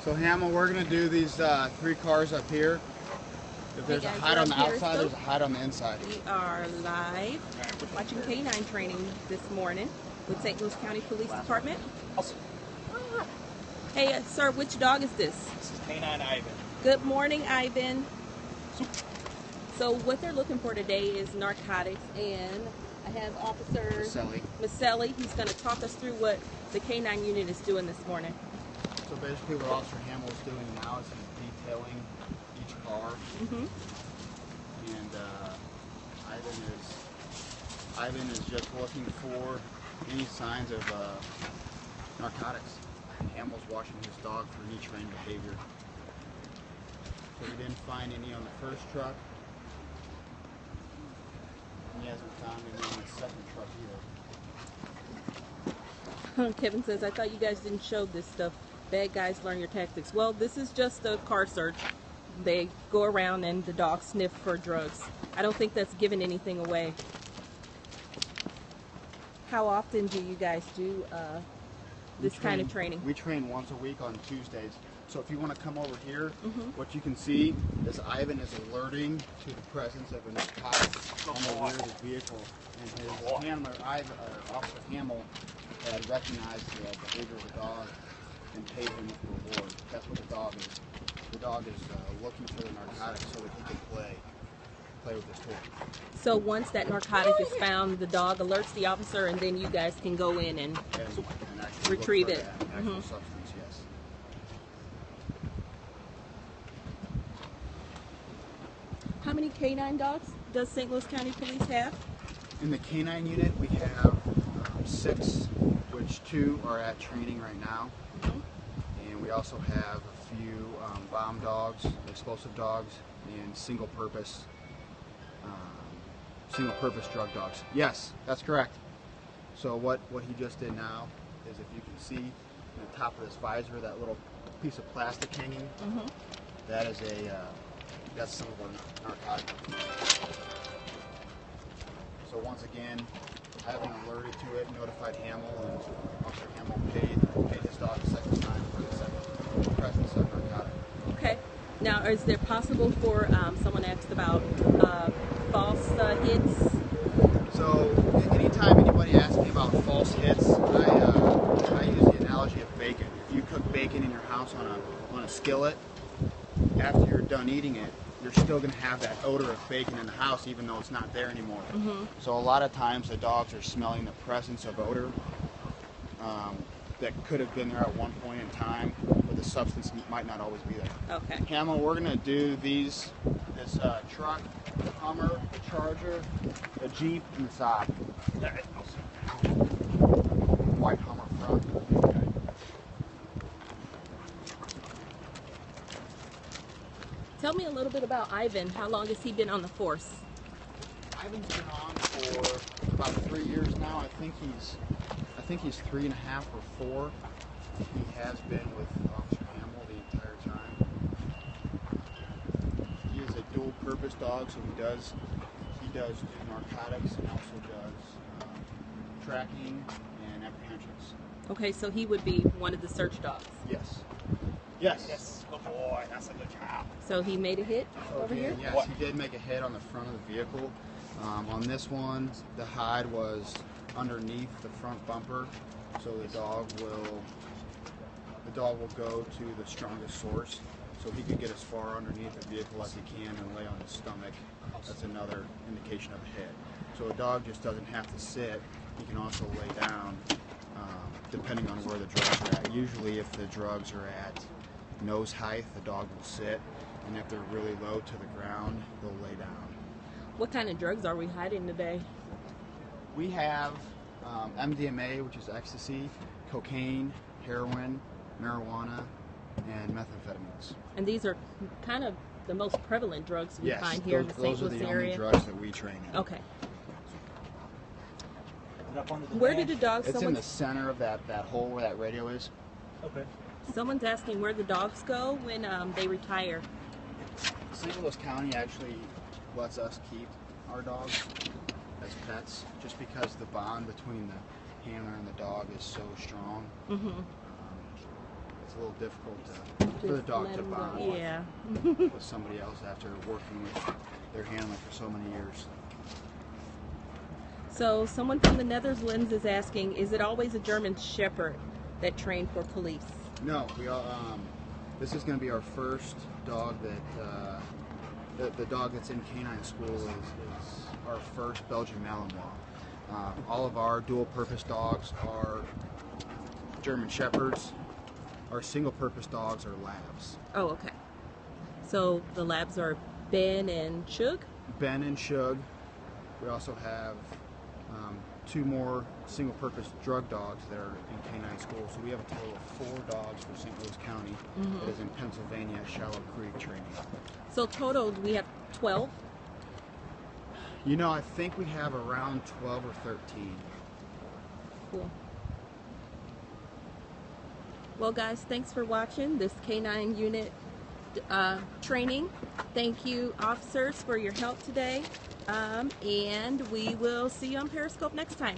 So Hamill, we're gonna do these 3 cars up here. If there's a hide on the outside, there's a hide on the inside. We are live watching K9 training this morning with St. Louis County Police Department. Hey, sir, which dog is this? This is K9 Ivan. Good morning, Ivan. So what they're looking for today is narcotics, and I have Officer Maselli. He's going to talk us through what the K9 unit is doing this morning. So basically what Officer Hamill is doing now is he's detailing each car. And Ivan is just looking for any signs of narcotics. And Hamill's watching his dog for any trained behavior. So we didn't find any on the first truck. He hasn't found any on the second truck either. Kevin says, I thought you guys didn't show this stuff. Bad guys learn your tactics. Well, this is just a car search. They go around and the dogs sniff for drugs. I don't think that's giving anything away. How often do you guys do this kind of training? We train once a week on Tuesdays. So if you want to come over here, what you can see is Ivan is alerting to the presence of a narcotic on the rear of his vehicle. And his handler, Officer Hamill, had recognized the behavior of the dog and paid him with reward. That's what the dog is. The dog is looking for the narcotics so that he can play with his toy. So once that narcotic is found, the dog alerts the officer, and then you guys can go in and retrieve it. Actual substance, yes. How many K9 dogs does St. Louis County Police have? In the K9 unit, we have 6, which 2 are at training right now. And we also have a few bomb dogs, explosive dogs, and single-purpose drug dogs. Yes, that's correct. So what he just did now is, if you can see in the top of this visor, that little piece of plastic hanging, that is that's some of our narcotics. So once again, having alerted to it, notified Hamill, and Officer Hamill paid his dog a second time for the second presence of narcotic. Okay. Now, is there possible for someone asked about false hits? So anytime anybody asks me about false hits, I use the analogy of bacon. If you cook bacon in your house on a skillet, after you're done eating it, you're still going to have that odor of bacon in the house, even though it's not there anymore. So a lot of times the dogs are smelling the presence of odor that could have been there at one point in time, but the substance might not always be there. Okay. Hamill, we're going to do this truck, the Hummer, the Charger, the Jeep, and the Saab. White Hummer front. Tell me a little bit about Ivan. How long has he been on the force? Ivan's been on for about 3 years now. I think he's 3.5 or 4. He has been with Officer Hamill the entire time. He is a dual-purpose dog, so he does do narcotics and also does tracking and apprehensions. Okay, so he would be one of the search dogs. Yes. Yes. Yes, good boy. That's a good job. So he made a hit over here? Yes, he did make a hit on the front of the vehicle. On this one, the hide was underneath the front bumper, so the dog will go to the strongest source, so he can get as far underneath the vehicle as he can and lay on his stomach. That's another indication of a hit. So a dog just doesn't have to sit; he can also lay down, depending on where the drugs are at. Usually, if the drugs are at nose height, the dog will sit, and if they're really low to the ground, they'll lay down. What kind of drugs are we hiding today? We have MDMA, which is ecstasy, cocaine, heroin, marijuana, and methamphetamines. And these are kind of the most prevalent drugs we find here in the St. Louis area. Those are the only drugs that we train in. Okay. Where did the dogs? It's in the center of that hole where that radio is. Okay. Someone's asking where the dogs go when they retire. St. Louis County actually lets us keep our dogs as pets, just because the bond between the handler and the dog is so strong. it's a little difficult for the dog let to 'em go. bond Yeah. with somebody else after working with their handler for so many years. So someone from the Netherlands is asking, is it always a German Shepherd that trained for police? No, we all. This is going to be our first dog that the dog that's in canine school is our first Belgian Malinois. All of our dual-purpose dogs are German Shepherds. Our single-purpose dogs are Labs. Oh, okay. So the labs are Ben and Shug? Ben and Shug. We also have 2 more single-purpose drug dogs that are in canine school. So we have a total of 4 dogs for St. Louis County that is in Pennsylvania at Shallow Creek training. So total, we have 12? You know, I think we have around 12 or 13. Cool. Well, guys, thanks for watching this K9 unit training. Thank you, officers, for your help today. And we will see you on Periscope next time.